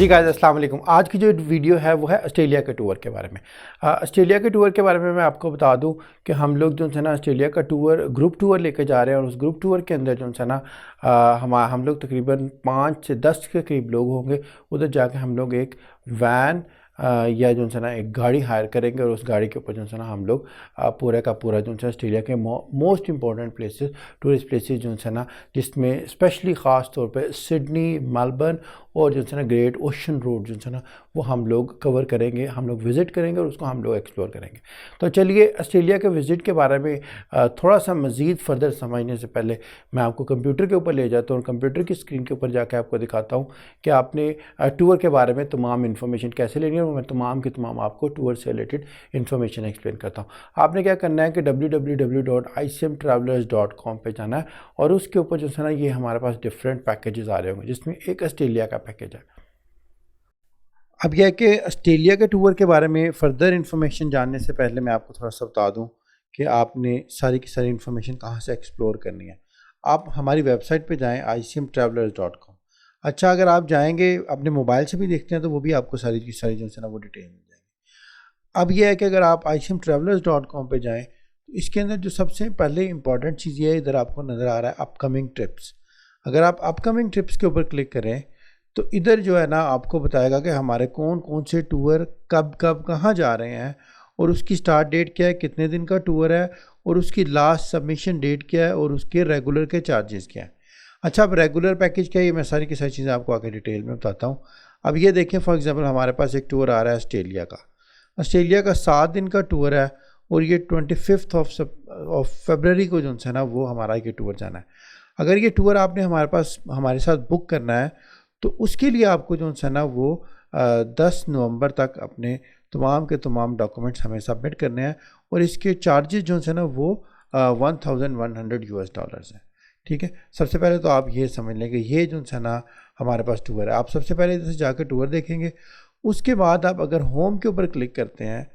जी guys अस्सलाम वालेकुम। आज की जो वीडियो है वो है ऑस्ट्रेलिया के टूर के बारे में। ऑस्ट्रेलिया के टूर के बारे में मैं आपको बता दूं कि हम लोग जो है ना ऑस्ट्रेलिया का टूर ग्रुप टूर लेके जा रहे हैं और उस ग्रुप टूर के अंदर जो है ना हम लोग तकरीबन 5 से 10 के करीब लोग होंगे। उधर जाके हम लोग एक वैन या जो है ना एक गाड़ी हायर करेंगे और उस गाड़ी के ऊपर जो है ना हम लोग पूरा का पूरा जो है ऑस्ट्रेलिया के most important places tourist places जो है ना, जिसमें स्पेशली ख़ास तौर पे सिडनी, मेलबर्न और जो है ना ग्रेट ओशन रोड जो है ना वो हम लोग कवर करेंगे, हम लोग विज़िट करेंगे और उसको हम लोग एक्सप्लोर करेंगे। तो चलिए ऑस्ट्रेलिया के विज़िट के बारे में थोड़ा सा मज़ीद फर्दर समझने से पहले मैं आपको कंप्यूटर के ऊपर ले जाता हूँ और कंप्यूटर की स्क्रीन के ऊपर जाकर आपको दिखाता हूँ कि आपने टूर के बारे में तमाम इन्फॉर्मेशन कैसे लेनी है और मैं तमाम की तमाम आपको टूर से रिलेटेड इन्फॉर्मेशन एक्सप्लेन करता हूँ। आपने क्या करना है कि www.icmtravelers.com पे जाना है और उसके ऊपर जो है ना ये हमारे पास डिफरेंट पैकेजेस आ रहे होंगे, जिसमें एक ऑस्ट्रेलिया का पैकेज है। अब यह है कि ऑस्ट्रेलिया के टूर के बारे में फ़र्दर इन्फॉर्मेशन जानने से पहले मैं आपको थोड़ा सा बता दूं कि आपने सारी की सारी इन्फॉर्मेशन कहां से एक्सप्लोर करनी है। आप हमारी वेबसाइट पे जाएं icmtravelers.com। अच्छा, अगर आप जाएंगे अपने मोबाइल से भी देखते हैं तो वो भी आपको सारी की सारी जो है ना वो डिटेल मिल जाएगी। अब यह है कि अगर आप icmtravelers.com पे जाएँ तो इसके अंदर जो सबसे पहले इंपॉर्टेंट चीज़ ये है, इधर आपको नज़र आ रहा है अपकमिंग ट्रिप्स। अगर आप अपकमिंग ट्रिप्स के ऊपर क्लिक करें तो इधर जो है ना आपको बताएगा कि हमारे कौन कौन से टूर कब कब कहाँ जा रहे हैं और उसकी स्टार्ट डेट क्या है, कितने दिन का टूर है और उसकी लास्ट सबमिशन डेट क्या है और उसके रेगुलर के चार्जेस क्या हैं। अच्छा, अब रेगुलर पैकेज क्या है ये मैं सारी की सारी चीज़ें आपको आगे डिटेल में बताता हूँ। अब ये देखें, फॉर एग्जांपल हमारे पास एक टूर आ रहा है ऑस्ट्रेलिया का 7 दिन का टूर है और ये 25 ऑफ फरवरी को जो है ना वो हमारा ये टूर जाना है। अगर ये टूर आपने हमारे साथ बुक करना है तो उसके लिए आपको जो है ना वो 10 नवंबर तक अपने तमाम के तमाम डॉक्यूमेंट्स हमें सबमिट करने हैं और इसके चार्जेस जो है ना वो $1100 हैं। ठीक है, सबसे पहले तो आप ये समझ लें कि ये जो है ना हमारे पास टूर है। आप सबसे पहले इधर से जाकर टूर देखेंगे, उसके बाद आप अगर होम के ऊपर क्लिक करते हैं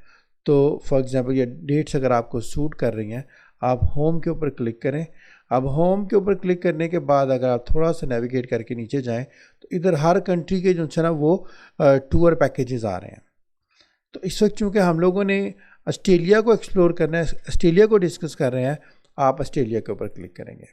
तो फॉर एग्जांपल ये डेट्स अगर आपको सूट कर रही हैं आप होम के ऊपर क्लिक करें। अब होम के ऊपर क्लिक करने के बाद अगर आप थोड़ा सा नेविगेट करके नीचे जाएं तो इधर हर कंट्री के जो है ना वो टूर पैकेजेस आ रहे हैं। तो इस वक्त चूँकि हम लोगों ने ऑस्ट्रेलिया को एक्सप्लोर करना है, ऑस्ट्रेलिया को डिस्कस कर रहे हैं, आप ऑस्ट्रेलिया के ऊपर क्लिक करेंगे।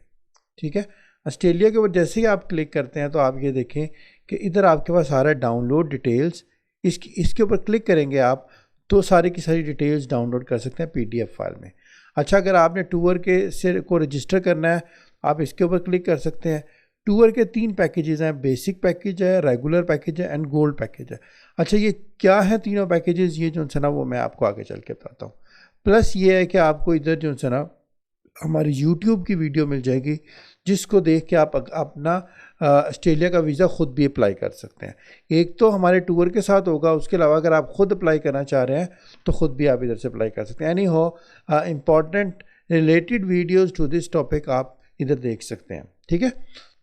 ठीक है, ऑस्ट्रेलिया के ऊपर जैसे ही आप क्लिक करते हैं तो आप ये देखें कि इधर आपके पास आ रहा है डाउनलोड डिटेल्स। इसके ऊपर क्लिक करेंगे आप तो सारी की सारी डिटेल्स डाउनलोड कर सकते हैं PDF फाइल में। अच्छा, अगर आपने टूर के से को रजिस्टर करना है आप इसके ऊपर क्लिक कर सकते हैं। टूर के 3 पैकेजेस हैं, बेसिक पैकेज है, रेगुलर पैकेज है एंड गोल्ड पैकेज है। अच्छा, ये क्या है तीनों पैकेजेस, ये जो है ना वो मैं आपको आगे चल के बताता हूँ। प्लस ये है कि आपको इधर जो है ना हमारी YouTube की वीडियो मिल जाएगी जिसको देख के आप अपना ऑस्ट्रेलिया का वीज़ा ख़ुद भी अप्लाई कर सकते हैं। एक तो हमारे टूर के साथ होगा, उसके अलावा अगर आप ख़ुद अप्लाई करना चाह रहे हैं तो ख़ुद भी आप इधर से अप्लाई कर सकते हैं। एनी हो important related videos to this topic आप इधर देख सकते हैं। ठीक है,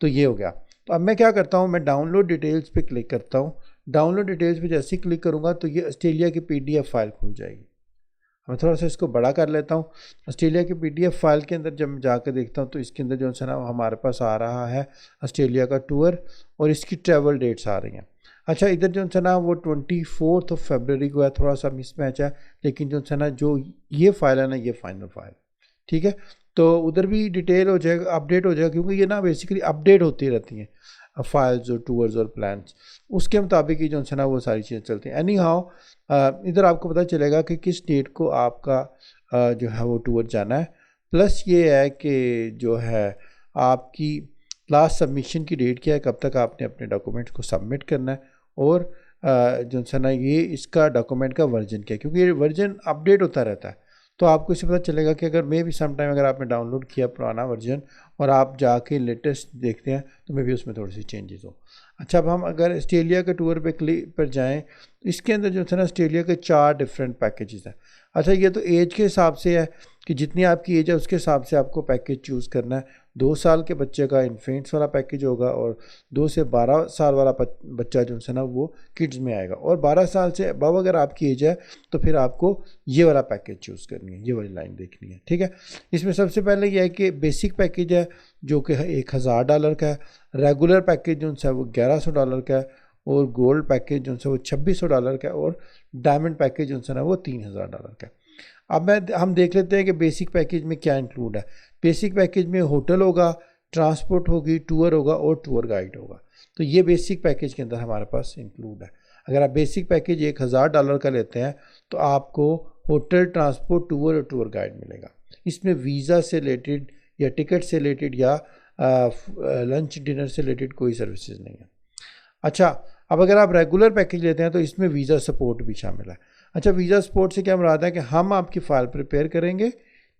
तो ये हो गया। तो अब मैं क्या करता हूँ, मैं डाउनलोड डिटेल्स पे क्लिक करता हूँ। डाउनलोड डिटेल्स पे जैसे ही क्लिक करूँगा तो ये ऑस्ट्रेलिया की PDF फाइल खुल जाएगी। मैं थोड़ा सा इसको बड़ा कर लेता हूँ। ऑस्ट्रेलिया की PDF फाइल के अंदर जब मैं जाकर देखता हूँ तो इसके अंदर जो है ना हमारे पास आ रहा है ऑस्ट्रेलिया का टूर और इसकी ट्रैवल डेट्स आ रही हैं। अच्छा, इधर जो है ना वो 24 ऑफ फरवरी को है, थोड़ा सा मिसमैच है, लेकिन जो है ना जो ये फाइल है ना ये फाइनल फाइल। ठीक है, तो उधर भी डिटेल हो जाएगा, अपडेट हो जाएगा, क्योंकि ये ना बेसिकली अपडेट होती रहती हैं फाइल्स और टूर्स और प्लान्स, उसके मुताबिक ही जो है ना वो सारी चीज़ें चलती हैं। एनी हाउ इधर आपको पता चलेगा कि किस डेट को आपका जो है वो टूर जाना है। प्लस ये है कि जो है आपकी लास्ट सबमिशन की डेट क्या है, कब तक आपने अपने डॉक्यूमेंट्स को सबमिट करना है और जो है ना ये इसका डॉक्यूमेंट का वर्जन क्या है, क्योंकि ये वर्जन अपडेट होता रहता है। तो आपको इससे पता चलेगा कि अगर मे भी सम टाइम अगर आपने डाउनलोड किया पुराना वर्जन और आप जाके लेटेस्ट देखते हैं तो मे भी उसमें थोड़ी सी चेंजेस हो। अच्छा, अब हम अगर ऑस्ट्रेलिया के टूर पर जाएं तो इसके अंदर जो है ना ऑस्ट्रेलिया के 4 डिफरेंट पैकेजेस हैं। अच्छा, ये तो एज के हिसाब से है कि जितनी आपकी एज है उसके हिसाब से आपको पैकेज चूज़ करना है। 2 साल के बच्चे का इन्फेंट्स वाला पैकेज होगा और 2 से 12 साल वाला बच्चा जो है ना वो किड्स में आएगा, और 12 साल से अबव अगर आपकी एज है तो फिर आपको ये वाला पैकेज चूज़ करनी है, ये वाली लाइन देखनी है। ठीक है, इसमें सबसे पहले यह है कि बेसिक पैकेज है जो कि $1000 का है। रेगुलर पैकेज जो है वो $1100 का है और गोल्ड पैकेज जो है वो $2600 का है और डायमंड पैकेज जो है ना वो $3000 का है। अब हम देख लेते हैं कि बेसिक पैकेज में क्या इंक्लूड है। बेसिक पैकेज में होटल होगा, ट्रांसपोर्ट होगी, टूर होगा और टूर गाइड होगा। तो ये बेसिक पैकेज के अंदर हमारे पास इंक्लूड है। अगर आप बेसिक पैकेज $1000 का लेते हैं तो आपको होटल, ट्रांसपोर्ट, टूर और टूर गाइड मिलेगा। इसमें वीज़ा से रिलेटेड या टिकट से रिलेटेड या लंच डिनर से रिलेटेड कोई सर्विसेज नहीं है। अच्छा, अब अगर आप रेगुलर पैकेज लेते हैं तो इसमें वीज़ा सपोर्ट भी शामिल है। अच्छा, वीज़ा सपोर्ट से क्या मुराद है कि हम आपकी फ़ाइल प्रिपेयर करेंगे,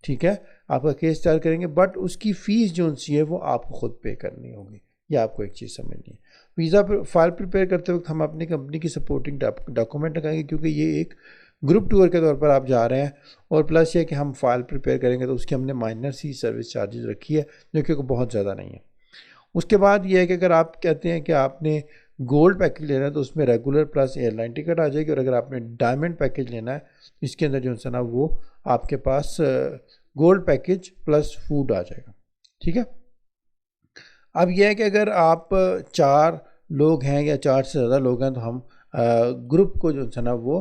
ठीक है, आपका केस तैयार करेंगे, बट उसकी फ़ीस जो सी है वो आपको ख़ुद पे करनी होगी। ये आपको एक चीज़ समझनी है। वीज़ा फाइल प्रिपेयर करते वक्त हम अपनी कंपनी की सपोर्टिंग डॉक्यूमेंट लगाएंगे, क्योंकि ये एक ग्रुप टूर के तौर पर आप जा रहे हैं, और प्लस ये कि हम फाइल प्रिपेयर करेंगे तो उसकी हमने माइनर सी सर्विस चार्जेस रखी है जो कि बहुत ज़्यादा नहीं है। उसके बाद ये है कि अगर आप कहते हैं कि आपने गोल्ड पैकेज लेना है तो उसमें रेगुलर प्लस एयरलाइन टिकट आ जाएगी, और अगर आपने डायमंड पैकेज लेना है इसके अंदर जो है ना वो आपके पास गोल्ड पैकेज प्लस फूड आ जाएगा, ठीक है। अब यह है कि अगर आप 4 लोग हैं या 4 से ज़्यादा लोग हैं तो हम ग्रुप को जो है ना वो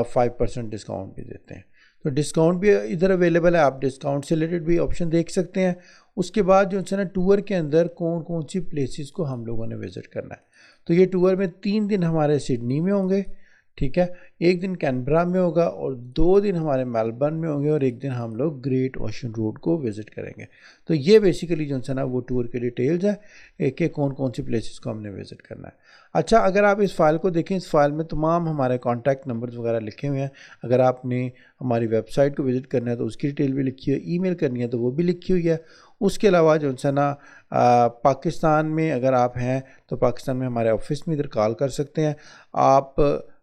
5% डिस्काउंट भी देते हैं। तो डिस्काउंट भी इधर अवेलेबल है, आप डिस्काउंट से रिलेटेड भी ऑप्शन देख सकते हैं। उसके बाद जो है ना टूर के अंदर कौन कौन सी प्लेसेस को हम लोगों ने विज़िट करना है। तो ये टूर में 3 दिन हमारे सिडनी में होंगे, ठीक है, 1 दिन कैनबरा में होगा और 2 दिन हमारे मेलबर्न में होंगे और 1 दिन हम लोग ग्रेट ओशन रोड को विज़िट करेंगे। तो ये बेसिकली जो है ना वो टूर के डिटेल्स है कि कौन कौन सी प्लेसेस को हमने विज़िट करना है। अच्छा, अगर आप इस फाइल को देखें, इस फाइल में तमाम हमारे कॉन्टैक्ट नंबर्स वगैरह लिखे हुए हैं। अगर आपने हमारी वेबसाइट को विज़िट करना है तो उसकी डिटेल भी लिखी है, ईमेल करनी है तो वो भी लिखी हुई है। उसके अलावा जो है ना पाकिस्तान में अगर आप हैं तो पाकिस्तान में हमारे ऑफिस में इधर कॉल कर सकते हैं। आप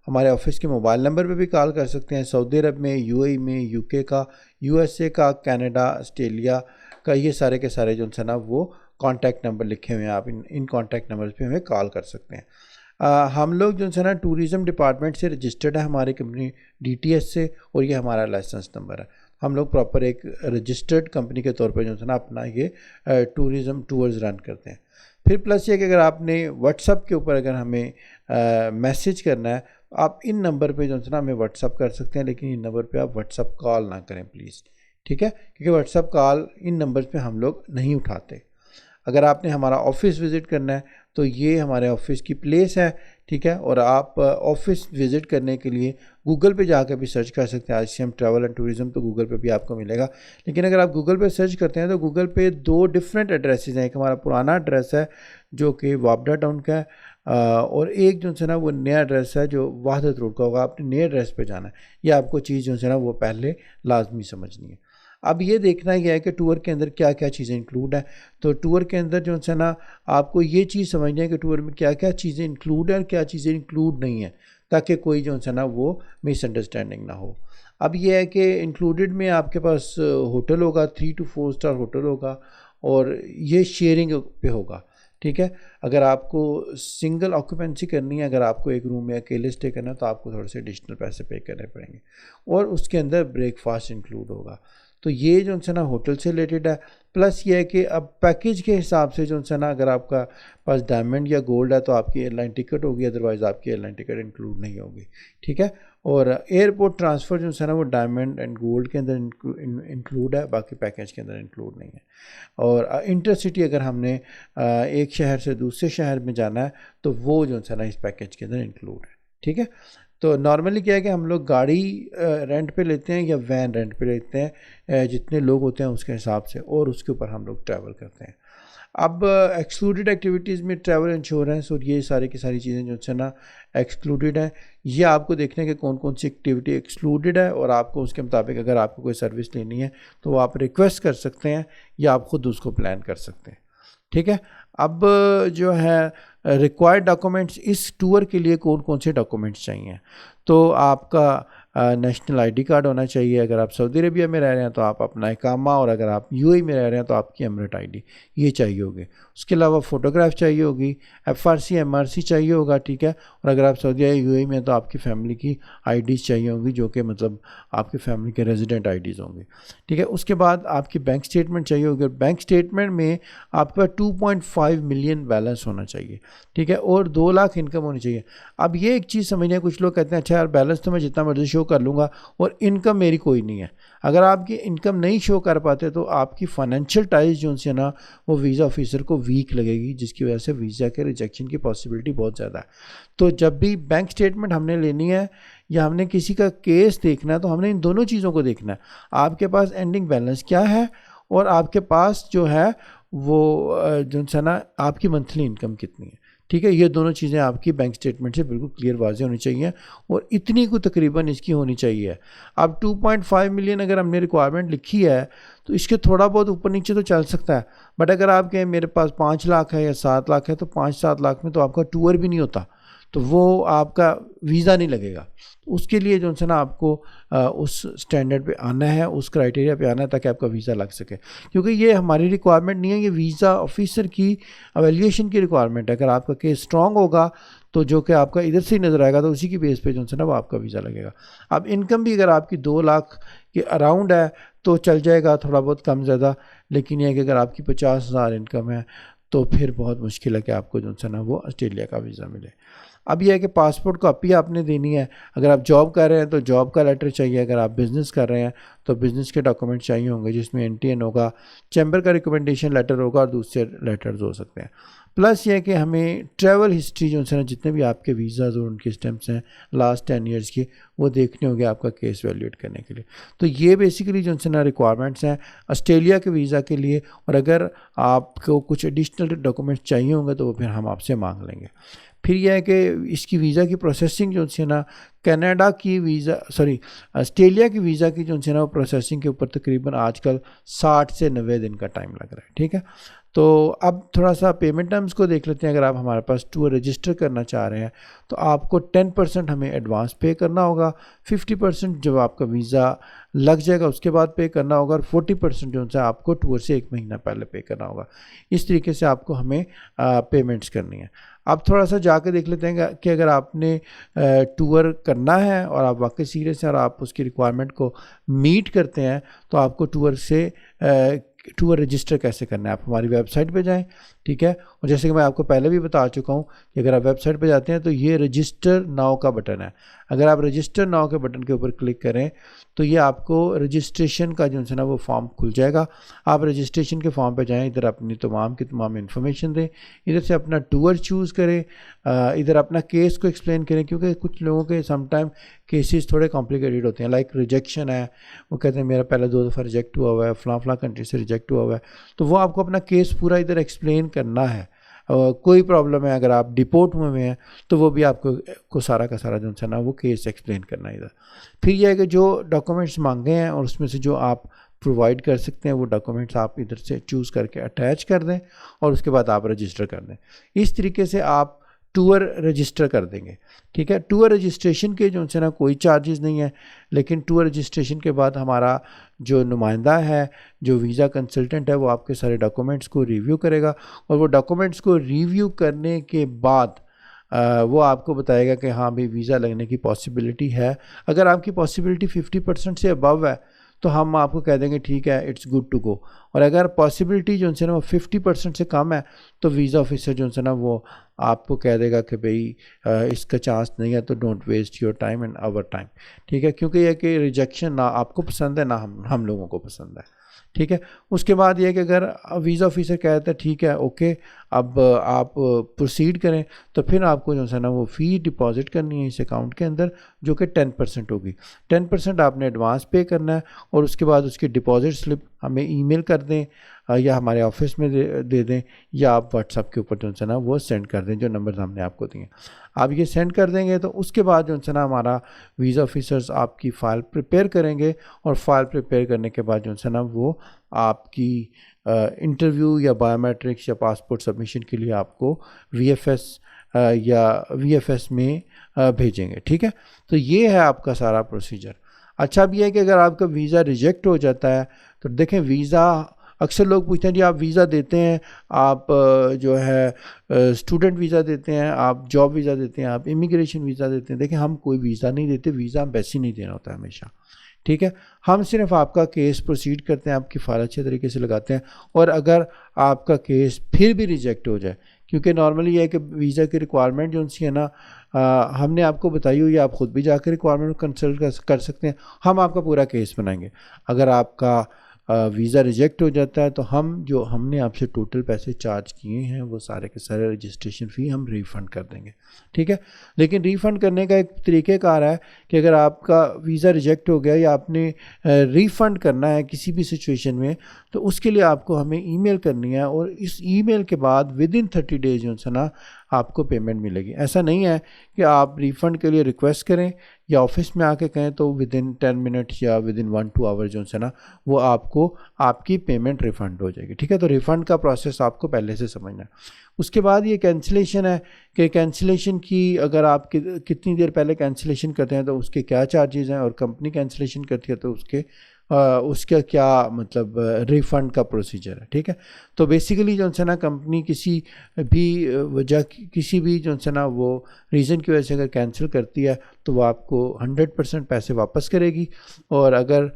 हमारे ऑफिस के मोबाइल नंबर पे भी कॉल कर सकते हैं। सऊदी अरब में, यूएई में, यूके का, यूएसए का, कनाडा, ऑस्ट्रेलिया का, ये सारे के सारे जो है ना वो कॉन्टैक्ट नंबर लिखे हुए हैं। आप इन कॉन्टैक्ट नंबर पे हमें कॉल कर सकते हैं। हम लोग जो है ना टूरिज़म डिपार्टमेंट से रजिस्टर्ड है, हमारी कंपनी डीटीएस से, और ये हमारा लाइसेंस नंबर है। हम लोग प्रॉपर एक रजिस्टर्ड कंपनी के तौर पर जो है ना अपना ये टूरिज़म टूर्स रन करते हैं। फिर प्लस ये कि अगर आपने व्हाट्सअप के ऊपर अगर हमें मैसेज करना है, आप इन नंबर पे जो है ना हमें व्हाट्सअप कर सकते हैं, लेकिन इन नंबर पे आप व्हाट्सअप कॉल ना करें प्लीज़, ठीक है, क्योंकि व्हाट्सअप कॉल इन नंबर पे हम लोग नहीं उठाते। अगर आपने हमारा ऑफ़िस विज़िट करना है तो ये हमारे ऑफ़िस की प्लेस है, ठीक है, और आप ऑफ़िस विज़िट करने के लिए गूगल पे जाकर भी सर्च कर सकते हैं। ICM ट्रैवल एंड टूरिज़म तो गूगल पे भी आपको मिलेगा। लेकिन अगर आप गूगल पे सर्च करते हैं तो गूगल पे 2 डिफरेंट एड्रेसेस हैं। एक हमारा पुराना एड्रेस है जो कि वापडा टाउन का है, और एक जो है ना वो नया एड्रेस है जो वहादत रोड का होगा। आपने नए एड्रेस पे जाना है। ये आपको चीज़ जो है ना वो पहले लाजमी समझनी है। अब ये देखना यह है कि टूर के अंदर क्या क्या चीज़ें इंक्लूड हैं। तो टूर के अंदर जो है ना आपको ये चीज़ समझनी है कि टूर में क्या क्या चीज़ें इंक्लूड हैं और क्या चीज़ें इंक्लूड नहीं हैं, ताकि कोई जो है ना वो मिसअंडरस्टैंडिंग ना हो। अब ये है कि इंक्लूडेड में आपके पास होटल होगा, 3 to 4 स्टार होटल होगा, और ये शेयरिंग पे होगा, ठीक है। अगर आपको सिंगल ऑक्यूपेंसी करनी है, अगर आपको एक रूम में अकेले स्टे करना है तो आपको थोड़े से एडिशनल पैसे पे करने पड़ेंगे, और उसके अंदर ब्रेकफास्ट इंक्लूड होगा। तो ये जो है ना होटल से रिलेटेड है। प्लस ये है कि अब पैकेज के हिसाब से जो है ना अगर आपका पास डायमंड या गोल्ड है तो आपकी एयरलाइन टिकट होगी, अदरवाइज़ आपकी एयरलाइन टिकट इंक्लूड नहीं होगी, ठीक है। और एयरपोर्ट ट्रांसफ़र जो है ना वो डायमंड एंड गोल्ड के अंदर इंक्लूड है, बाकी पैकेज के अंदर इंक्लूड नहीं है। और इंटरसिटी अगर हमने एक शहर से दूसरे शहर में जाना है तो वो जो है ना इस पैकेज के अंदर इंक्लूड है, ठीक है। तो नॉर्मली क्या है कि हम लोग गाड़ी रेंट पे लेते हैं या वैन रेंट पे लेते हैं, जितने लोग होते हैं उसके हिसाब से, और उसके ऊपर हम लोग ट्रैवल करते हैं। अब एक्सक्लूडेड एक्टिविटीज़ में ट्रैवल इंश्योरेंस और ये सारी की सारी चीज़ें जो है ना एक्सक्लूडेड हैं। ये आपको देखने के कौन कौन सी एक्टिविटी एक्सक्लूडेड है, और आपको उसके मुताबिक अगर आपको कोई सर्विस लेनी है तो वो आप रिक्वेस्ट कर सकते हैं या आप ख़ुद उसको प्लान कर सकते हैं, ठीक है। अब जो है रिक्वायर्ड डॉक्यूमेंट्स, इस टूर के लिए कौन कौन से डॉक्यूमेंट्स चाहिए। तो आपका नेशनल आईडी कार्ड होना चाहिए। अगर आप सऊदी अरबिया में रह रहे हैं तो आप अपना इकामा, और अगर आप यूएई में रह रहे हैं तो आपकी एमरेट आईडी, ये चाहिए होगी। उसके अलावा फ़ोटोग्राफ चाहिए होगी, एफआरसी एमआरसी चाहिए होगा, ठीक है। और अगर आप सऊदी या यूएई में तो आपकी फैमिली की आईडीज़ चाहिए होंगी, जो कि मतलब आपकी फैमिली के रेजिडेंट आईडीज़ होंगे, ठीक है। उसके बाद आपकी बैंक स्टेटमेंट चाहिए होगी, और बैंक स्टेटमेंट में आपका 2.5 मिलियन बैलेंस होना चाहिए, ठीक है, और 2 लाख इनकम होनी चाहिए। अब ये एक चीज़ समझिए, कुछ लोग कहते हैं अच्छा यार बैलेंस तो मैं जितना मर्जी शो कर लूँगा और इनकम मेरी कोई नहीं है। अगर आपकी इनकम नहीं शो कर पाते तो आपकी फाइनेंशियल टाइज जो है ना वो वीज़ा ऑफिसर को वीक लगेगी, जिसकी वजह से वीज़ा के रिजेक्शन की पॉसिबिलिटी बहुत ज़्यादा है। तो जब भी बैंक स्टेटमेंट हमने लेनी है या हमने किसी का केस देखना है तो हमने इन दोनों चीज़ों को देखना है, आपके पास एंडिंग बैलेंस क्या है और आपके पास जो है वो जो है ना आपकी मंथली इनकम कितनी है, ठीक है। ये दोनों चीज़ें आपकी बैंक स्टेटमेंट से बिल्कुल क्लियर वाज़ेह होनी चाहिए, और इतनी को तकरीबन इसकी होनी चाहिए। अब 2.5 मिलियन अगर हमने रिक्वायरमेंट लिखी है तो इसके थोड़ा बहुत ऊपर नीचे तो चल सकता है, बट अगर आप कहें मेरे पास 5 लाख है या 7 लाख है तो 5-7 लाख में तो आपका टूर भी नहीं होता, तो वो आपका वीज़ा नहीं लगेगा। उसके लिए जो है ना आपको उस स्टैंडर्ड पे आना है, उस क्राइटेरिया पे आना है ताकि आपका वीज़ा लग सके, क्योंकि ये हमारी रिक्वायरमेंट नहीं है, ये वीज़ा ऑफिसर की एवेल्यूएशन की रिक्वायरमेंट है। अगर आपका केस स्ट्रॉन्ग होगा तो जो कि आपका इधर से ही नज़र आएगा तो उसी की बेस पे जो है ना वो आपका वीज़ा लगेगा। अब इनकम भी अगर आपकी 2 लाख के अराउंड है तो चल जाएगा, थोड़ा बहुत कम ज़्यादा, लेकिन यह कि अगर आपकी 50,000 इनकम है तो फिर बहुत मुश्किल है कि आपको जो है ना वो ऑस्ट्रेलिया का वीज़ा मिले। अब यह है कि पासपोर्ट कॉपी आपने देनी है। अगर आप जॉब कर रहे हैं तो जॉब का लेटर चाहिए, अगर आप बिज़नेस कर रहे हैं तो बिज़नेस के डॉक्यूमेंट चाहिए होंगे, जिसमें एनटीएन होगा, चैम्बर का रिकमेंडेशन लेटर होगा और दूसरे लेटर्स हो सकते हैं। प्लस ये है कि हमें ट्रैवल हिस्ट्री जो है ना, जितने भी आपके वीज़ाज़ और उनके स्टैम्प्स हैं लास्ट 10 ईयर्स की, वो देखने होंगे आपका केस वैल्यूएट करने के लिए। तो ये बेसिकली जो है ना रिक्वायरमेंट्स हैं ऑस्ट्रेलिया के वीज़ा के लिए, और अगर आपको कुछ एडिशनल डॉक्यूमेंट्स चाहिए होंगे तो वो फिर हम आपसे मांग लेंगे। फिर यह है कि इसकी वीज़ा की प्रोसेसिंग जो है ना कनाडा की ऑस्ट्रेलिया की वीज़ा की जो है ना वो प्रोसेसिंग के ऊपर तकरीबन आजकल 60 से 90 दिन का टाइम लग रहा है, ठीक है। तो अब थोड़ा सा पेमेंट टर्म्स को देख लेते हैं। अगर आप हमारे पास टूर रजिस्टर करना चाह रहे हैं तो आपको 10% हमें एडवांस पे करना होगा, 50% जब आपका वीज़ा लग जाएगा उसके बाद पे करना होगा, और 40% जो है आपको टूर से 1 महीना पहले पे करना होगा। इस तरीके से आपको हमें पेमेंट्स करनी है। आप थोड़ा सा जाकर देख लेते हैं कि अगर आपने टूर करना है और आप वाकई सीरियस हैं और आप उसकी रिक्वायरमेंट को मीट करते हैं तो आपको टूर रजिस्टर कैसे करना है। आप हमारी वेबसाइट पे जाएं, ठीक है। और जैसे कि मैं आपको पहले भी बता चुका हूं कि अगर आप वेबसाइट पे जाते हैं तो ये रजिस्टर नाउ का बटन है। अगर आप रजिस्टर नाउ के बटन के ऊपर क्लिक करें तो ये आपको रजिस्ट्रेशन का जो है ना वो फॉर्म खुल जाएगा। आप रजिस्ट्रेशन के फॉर्म पे जाएं, इधर अपनी तमाम इन्फॉर्मेशन दें, इधर से अपना टूर चूज़ करें, इधर अपना केस को एक्सप्लेन करें, क्योंकि कुछ लोगों के समटाइम केसेस थोड़े कॉम्प्लिकेटेड होते हैं। लाइक रिजेक्शन है, वो कहते हैं मेरा पहले 2 दफ़ा रिजेक्ट हुआ हुआ है, फलां कंट्री से रिजेक्ट हुआ हुआ है, तो वो आपको अपना केस पूरा इधर एक्सप्लेन करना है। कोई प्रॉब्लम है, अगर आप डिपोर्ट हुए हैं तो वो भी आपको सारा का सारा जो है ना वो केस एक्सप्लेन करना है इधर। फिर यह है कि जो डॉक्यूमेंट्स मांगे हैं और उसमें से जो आप प्रोवाइड कर सकते हैं वो डॉक्यूमेंट्स आप इधर से चूज़ करके अटैच कर दें और उसके बाद आप रजिस्टर कर दें। इस तरीके से आप टूर रजिस्टर कर देंगे, ठीक है। टूर रजिस्ट्रेशन के जो है ना कोई चार्जेस नहीं है, लेकिन टूर रजिस्ट्रेशन के बाद हमारा जो नुमाइंदा है, जो वीज़ा कंसल्टेंट है, वो आपके सारे डॉक्यूमेंट्स को रिव्यू करेगा, और वो डॉक्यूमेंट्स को रिव्यू करने के बाद वो आपको बताएगा कि हाँ भाई वीज़ा लगने की पॉसिबिलिटी है। अगर आपकी पॉसिबिलिटी 50% से अबव है तो हम आपको कह देंगे ठीक है, इट्स गुड टू गो। और अगर पॉसिबिलिटी जो है ना वो 50% से कम है तो वीज़ा ऑफिसर जो है ना वो आपको कह देगा कि भाई इसका चांस नहीं है, तो don't waste your time and our time, ठीक है। क्योंकि यह कि रिजेक्शन ना आपको पसंद है ना हम लोगों को पसंद है, ठीक है। उसके बाद ये कि अगर वीज़ा ऑफिसर कहता है ठीक है ओके अब आप प्रोसीड करें, तो फिर आपको जो है ना वो फ़ी डिपॉजिट करनी है इस अकाउंट के अंदर, जो कि 10% होगी। 10% आपने एडवांस पे करना है, और उसके बाद उसकी डिपॉजिट स्लिप हमें ईमेल कर दें या हमारे ऑफिस में दे दें, या आप व्हाट्सएप के ऊपर जो है ना वो सेंड कर दें, जो नंबर हमने आपको दिए। आप ये सेंड कर देंगे तो उसके बाद जो है ना हमारा वीज़ा ऑफिसर्स आपकी फ़ाइल प्रिपेयर करेंगे, और फाइल प्रिपेयर करने के बाद जो है ना वो आपकी इंटरव्यू या बायोमेट्रिक्स या पासपोर्ट सबमिशन के लिए आपको VFS या VFS में भेजेंगे। ठीक है, तो ये है आपका सारा प्रोसीजर। अच्छा अब ये है कि अगर आपका वीज़ा रिजेक्ट हो जाता है तो देखें, वीज़ा अक्सर लोग पूछते हैं जी आप वीज़ा देते हैं, आप जो है स्टूडेंट वीज़ा देते हैं, आप जॉब वीज़ा देते हैं, आप इमिग्रेशन वीज़ा देते हैं। देखें, हम कोई वीज़ा नहीं देते, वीज़ा एम्बेसी नहीं देना होता है हमेशा। ठीक है, हम सिर्फ आपका केस प्रोसीड करते हैं, आपकी फाइल अच्छे तरीके से लगाते हैं, और अगर आपका केस फिर भी रिजेक्ट हो जाए, क्योंकि नॉर्मली ये है कि वीज़ा की रिक्वायरमेंट जो उनसी है ना, हमने आपको बताई हुई है, आप ख़ुद भी जाकर रिक्वायरमेंट कंसल्ट कर सकते हैं, हम आपका पूरा केस बनाएंगे। अगर आपका वीज़ा रिजेक्ट हो जाता है तो हमने आपसे टोटल पैसे चार्ज किए हैं वो सारे के सारे रजिस्ट्रेशन फ़ी हम रिफ़ंड कर देंगे। ठीक है, लेकिन रिफ़ंड करने का एक तरीक़ेकार है कि अगर आपका वीज़ा रिजेक्ट हो गया या आपने रिफ़ंड करना है किसी भी सिचुएशन में, तो उसके लिए आपको हमें ईमेल करनी है, और इस ईमेल के बाद विदिन 30 डेज़ जो है ना आपको पेमेंट मिलेगी। ऐसा नहीं है कि आप रिफ़ंड के लिए रिक्वेस्ट करें या ऑफिस में आके कहें तो विदिन 10 मिनट्स या विदिन 1-2 आवर जो है ना वो आपको आपकी पेमेंट रिफ़ंड हो जाएगी। ठीक है, तो रिफ़ंड का प्रोसेस आपको पहले से समझना है। उसके बाद ये कैंसिलेशन है कि कैंसिलेशन की अगर आप कितनी देर पहले कैंसिलेशन करते हैं तो उसके क्या चार्जेस हैं, और कंपनी कैंसिलेशन करती है तो उसका क्या मतलब रिफ़ंड का प्रोसीजर है। ठीक है, तो बेसिकली जो है ना कंपनी किसी भी वजह किसी भी जो है ना वो रीज़न की वजह से अगर कैंसिल करती है तो वो आपको 100% पैसे वापस करेगी। और अगर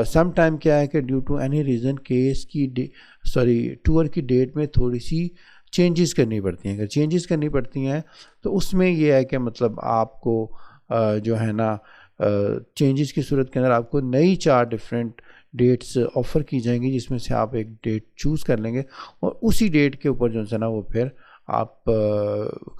सम टाइम क्या है कि due to any reason case की टूर की डेट में थोड़ी सी चेंजेस करनी पड़ती हैं। अगर चेंजेस करनी पड़ती हैं तो उसमें ये है कि मतलब आपको जो है ना चेंजेस की सूरत के अंदर आपको नई 4 डिफरेंट डेट्स ऑफ़र की जाएंगी, जिसमें से आप एक डेट चूज़ कर लेंगे और उसी डेट के ऊपर जो है ना वो फिर आप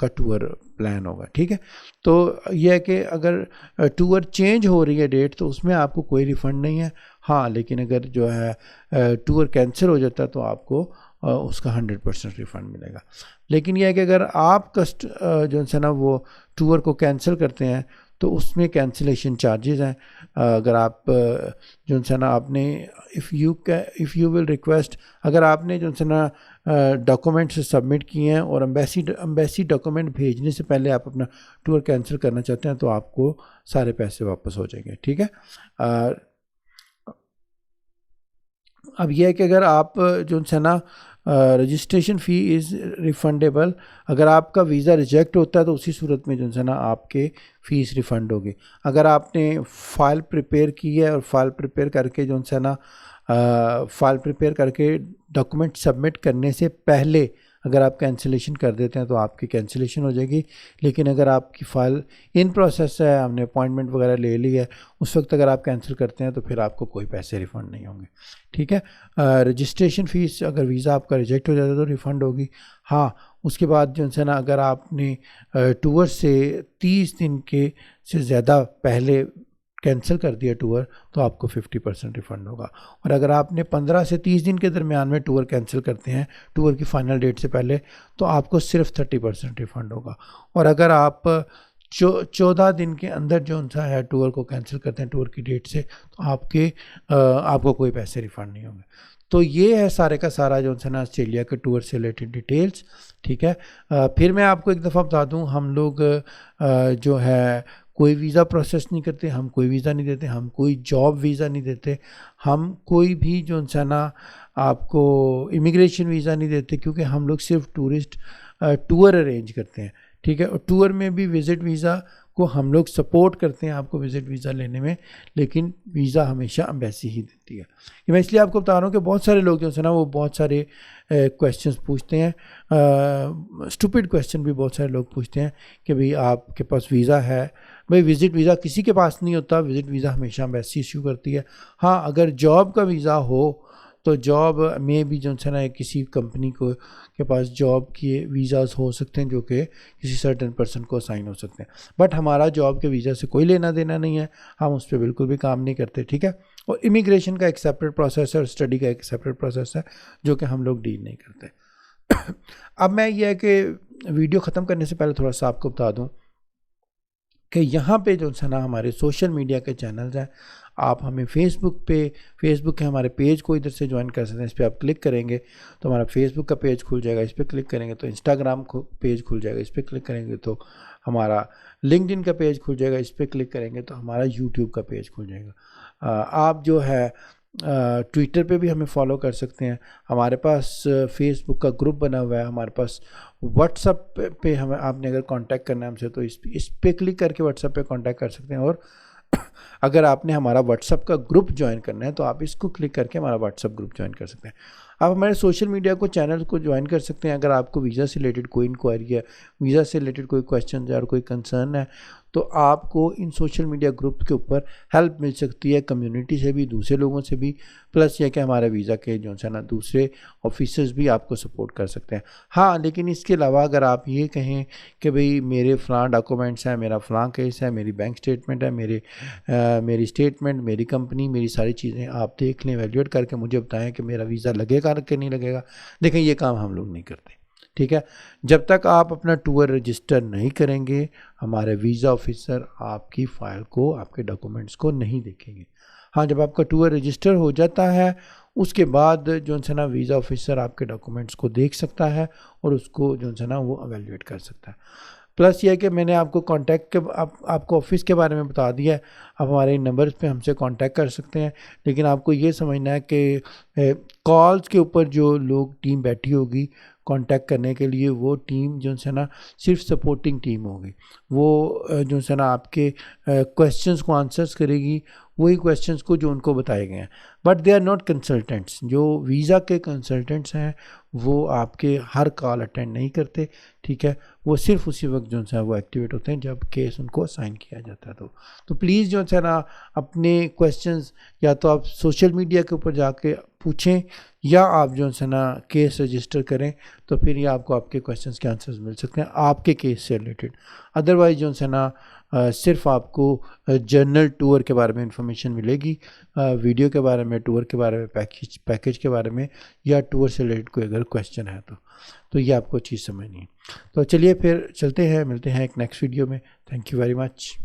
का टूर प्लान होगा। ठीक है, तो यह है कि अगर टूर चेंज हो रही है डेट तो उसमें आपको कोई रिफ़ंड नहीं है। हाँ, लेकिन अगर जो है टूर कैंसिल हो जाता है तो आपको उसका 100% रिफ़ंड मिलेगा। लेकिन यह है कि अगर आप जो है ना वो टूर को कैंसिल करते हैं तो उसमें कैंसिलेशन चार्जेस हैं। अगर आप जो है ना आपने इफ़ यू विल रिक्वेस्ट, अगर आपने जो है ना डॉक्यूमेंट्स सबमिट किए हैं और एम्बेसी डॉक्यूमेंट भेजने से पहले आप अपना टूर कैंसिल करना चाहते हैं तो आपको सारे पैसे वापस हो जाएंगे। ठीक है, अब यह है कि अगर आप जो है ना रजिस्ट्रेशन फ़ी इज़ रिफ़ंडेबल, अगर आपका वीज़ा रिजेक्ट होता है तो उसी सूरत में जो है ना आपके फ़ीस रिफ़ंड होगी। अगर आपने फ़ाइल प्रिपेयर की है और फ़ाइल प्रिपेयर करके जो है ना फ़ाइल प्रिपेयर करके डॉक्यूमेंट सबमिट करने से पहले अगर आप कैंसिलेशन कर देते हैं तो आपकी कैंसिलेशन हो जाएगी। लेकिन अगर आपकी फ़ाइल इन प्रोसेस है, हमने अपॉइंटमेंट वगैरह ले ली है, उस वक्त अगर आप कैंसिल करते हैं तो फिर आपको कोई पैसे रिफ़ंड नहीं होंगे। ठीक है, रजिस्ट्रेशन फ़ीस अगर वीज़ा आपका रिजेक्ट हो जाता है तो रिफ़ंड होगी। हाँ, उसके बाद जो है ना अगर आपने टूर से 30 दिन के से ज़्यादा पहले कैंसिल कर दिया टूर तो आपको 50% रिफ़ंड होगा। और अगर आपने 15 से 30 दिन के दरमियान में टूर कैंसिल करते हैं टूर की फ़ाइनल डेट से पहले तो आपको सिर्फ 30% रिफ़ंड होगा। और अगर आप 14 दिन के अंदर जो सा है टूर को कैंसिल करते हैं टूर की डेट से तो आपको कोई पैसे रिफ़ंड नहीं होंगे। तो ये है सारे का सारा जो है ना ऑस्ट्रेलिया के टूर से रिलेटेड डिटेल्स। ठीक है, फिर मैं आपको एक दफ़ा बता दूं, हम लोग जो है कोई वीज़ा प्रोसेस नहीं करते, हम कोई वीज़ा नहीं देते, हम कोई जॉब वीज़ा नहीं देते, हम कोई भी जो है ना आपको इमिग्रेशन वीज़ा नहीं देते, क्योंकि हम लोग सिर्फ टूर अरेंज करते हैं। ठीक है, और टूर में भी विज़िट वीज़ा को हम लोग सपोर्ट करते हैं आपको विज़िट वीज़ा लेने में, लेकिन वीज़ा हमेशा एम्बेसी ही देती है। ये मैं इसलिए आपको बता रहा हूँ कि बहुत सारे लोग जो है ना वो बहुत सारे क्वेश्चंस पूछते हैं, स्टूपिड क्वेश्चन भी बहुत सारे लोग पूछते हैं कि भाई आपके पास वीज़ा है। भाई विज़िट वीज़ा किसी के पास नहीं होता, विज़िट वीज़ा हमेशा एम्बेसी इशू करती है। हाँ, अगर जॉब का वीज़ा हो तो जॉब में भी जो है ना किसी कंपनी के पास जॉब के वीज़ाज़ हो सकते हैं जो कि किसी सर्टेन पर्सन को असाइन हो सकते हैं, बट हमारा जॉब के वीज़ा से कोई लेना देना नहीं है, हम उस पर बिल्कुल भी काम नहीं करते। ठीक है, और इमिग्रेशन का एक सेपरेट प्रोसेस है और स्टडी का एक सेपरेट प्रोसेस है जो कि हम लोग डील नहीं करते। अब मैं ये है कि वीडियो ख़त्म करने से पहले थोड़ा सा आपको बता दूँ कि यहाँ पे जो है ना हमारे सोशल मीडिया के चैनल्स हैं, आप हमें फेसबुक के हमारे पेज को इधर से ज्वाइन कर सकते हैं। इस पर आप क्लिक करेंगे तो हमारा फेसबुक का पेज खुल जाएगा, इस पर क्लिक करेंगे तो इंस्टाग्राम पेज खुल जाएगा, इस पर क्लिक करेंगे तो हमारा लिंक्डइन का पेज खुल जाएगा, इस पर क्लिक करेंगे तो हमारा यूट्यूब का पेज खुल जाएगा। आप जो है ट्विटर पे भी हमें फॉलो कर सकते हैं, हमारे पास फेसबुक का ग्रुप बना हुआ है, हमारे पास व्हाट्सएप पे हमें आपने अगर कांटेक्ट करना है हमसे तो इस पे क्लिक करके व्हाट्सएप पे कांटेक्ट कर सकते हैं। और अगर आपने हमारा व्हाट्सएप का ग्रुप ज्वाइन करना है तो आप इसको क्लिक करके हमारा व्हाट्सएप ग्रुप ज्वाइन कर सकते हैं। आप हमारे सोशल मीडिया को चैनल को ज्वाइन कर सकते हैं। अगर आपको वीज़ा से रिलेटेड कोई इंक्वायरी है, वीज़ा से रिलेटेड कोई क्वेश्चन है और कोई कंसर्न है तो आपको इन सोशल मीडिया ग्रुप के ऊपर हेल्प मिल सकती है, कम्युनिटी से भी, दूसरे लोगों से भी, प्लस ये कि हमारे वीज़ा के जो है ना दूसरे ऑफिसर्स भी आपको सपोर्ट कर सकते हैं। हाँ, लेकिन इसके अलावा अगर आप ये कहें कि भाई मेरे फ़लाँ डॉक्यूमेंट्स हैं, मेरा फ़लाँ केस है, मेरी बैंक स्टेटमेंट है, मेरी स्टेटमेंट, मेरी कंपनी, मेरी सारी चीज़ें आप देख लें, एवेल्यूएट करके मुझे बताएं कि मेरा वीज़ा लगेगा कि नहीं लगेगा। देखें, ये काम हम लोग नहीं करते, ठीक है। जब तक आप अपना टूर रजिस्टर नहीं करेंगे हमारे वीज़ा ऑफिसर आपकी फ़ाइल को, आपके डॉक्यूमेंट्स को नहीं देखेंगे। हाँ, जब आपका टूर रजिस्टर हो जाता है उसके बाद जो है ना वीज़ा ऑफिसर आपके डॉक्यूमेंट्स को देख सकता है और उसको जो है ना वो एवेल्यूएट कर सकता है। प्लस ये है कि मैंने आपको कांटेक्ट के आपको ऑफिस के बारे में बता दिया है, आप हमारे इन नंबर्स पे हमसे कांटेक्ट कर सकते हैं। लेकिन आपको ये समझना है कि कॉल्स के ऊपर जो लोग टीम बैठी होगी कांटेक्ट करने के लिए, वो टीम जो है ना सिर्फ सपोर्टिंग टीम होगी। वो जो है ना आपके क्वेश्चंस को आंसर्स करेगी, वही क्वेश्चंस को जो उनको बताए गए हैं, but they are not consultants. जो वीज़ा के कंसल्टेंट्स हैं वो आपके हर कॉल अटेंड नहीं करते, ठीक है। वो सिर्फ उसी वक्त जो है वो एक्टिवेट होते हैं जब केस उनको असाइन किया जाता है। तो प्लीज़ जो है ना अपने क्वेश्चंस या तो आप सोशल मीडिया के ऊपर जाके पूछें या आप जो है ना केस रजिस्टर करें, तो फिर ये आपको आपके क्वेश्चंस के आंसर्स मिल सकते हैं आपके केस से रिलेटेड। अदरवाइज जो है ना सिर्फ आपको जनरल टूर के बारे में इंफॉर्मेशन मिलेगी, वीडियो के बारे में, टूर के बारे में, पैकेज के बारे में, या टूर से रिलेटेड कोई अगर क्वेश्चन है तो ये आपको चीज़ समझनी है। तो चलिए फिर चलते हैं, मिलते हैं एक नेक्स्ट वीडियो में। Thank you very much.